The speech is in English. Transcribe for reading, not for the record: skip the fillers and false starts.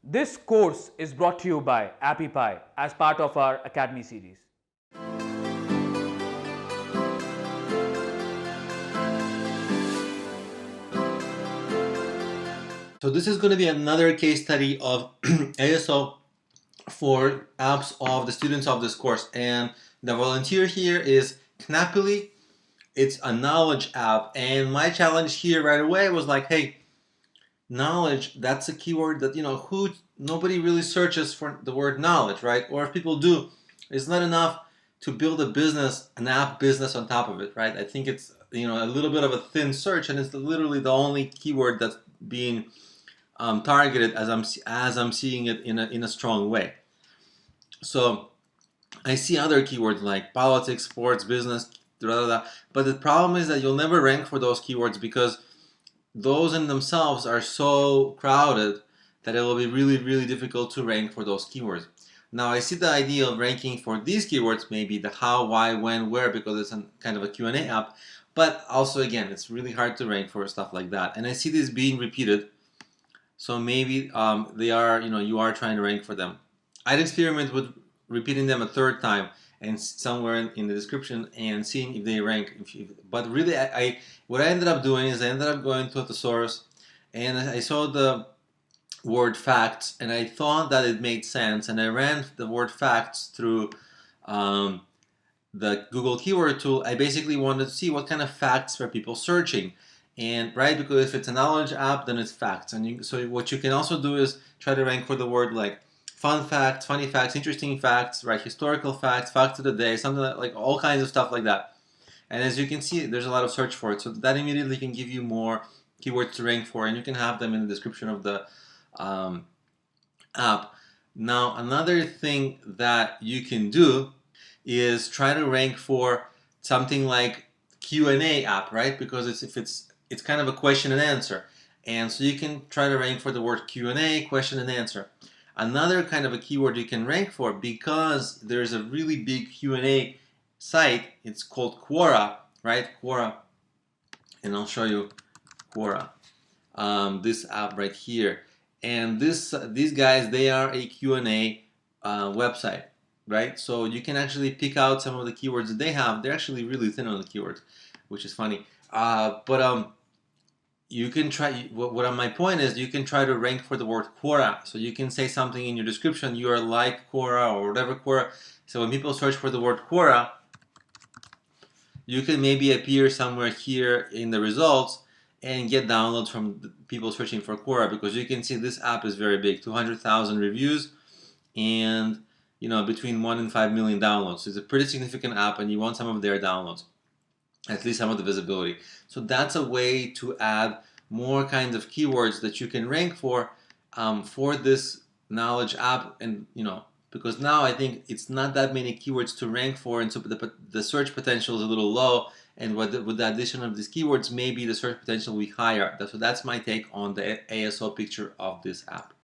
This course is brought to you by AppyPie as part of our Academy series. So this is going to be another case study of ASO for apps of the students of this course. And the volunteer here is Knappily. It's a knowledge app. And my challenge here right away was like, hey, knowledge, that's a keyword that, nobody really searches for the word knowledge, right? Or if people do, it's not enough to build a business, an app business on top of it, right? I think it's, a little bit of a thin search, and it's literally the only keyword that's being targeted as I'm seeing it in a strong way. So I see other keywords like politics, sports, business, but the problem is that you'll never rank for those keywords because those in themselves are so crowded that it will be really, really difficult to rank for those keywords. Now I see the idea of ranking for these keywords, maybe the how, why, when, where, because it's kind of a Q&A app, but also again, it's really hard to rank for stuff like that. And I see this being repeated, so maybe they are, you are trying to rank for them. I'd experiment with repeating them a third time and somewhere in the description and seeing if they rank. But really, what I ended up doing is I ended up going to a thesaurus and I saw the word facts and I thought that it made sense, and I ran the word facts through the Google keyword tool. I basically wanted to see what kind of facts were people searching. And right, because if it's a knowledge app, then it's facts. And so what you can also do is try to rank for the word like fun facts, funny facts, interesting facts, right? Historical facts, facts of the day, something like all kinds of stuff like that. And as you can see, there's a lot of search for it. So that immediately can give you more keywords to rank for, and you can have them in the description of the app. Now, another thing that you can do is try to rank for something like Q&A app, right? Because it's kind of a question and answer. And so you can try to rank for the word Q&A, question and answer. Another kind of a keyword you can rank for, because there's a really big Q&A site, it's called Quora, right? Quora, and I'll show you Quora, this app right here. And these guys, they are a Q&A website, right? So you can actually pick out some of the keywords that they have. They're actually really thin on the keywords, which is funny. But you can try, my point is, you can try to rank for the word Quora. So you can say something in your description, you are like Quora or whatever Quora. So when people search for the word Quora, you can maybe appear somewhere here in the results and get downloads from people searching for Quora, because you can see this app is very big, 200,000 reviews and between 1 and 5 million downloads. So it's a pretty significant app, and you want some of their downloads, at least some of the visibility. So that's a way to add more kinds of keywords that you can rank for this knowledge app. And because now I think it's not that many keywords to rank for, and so the search potential is a little low, and with the addition of these keywords, maybe the search potential will be higher. So that's my take on the ASO picture of this app.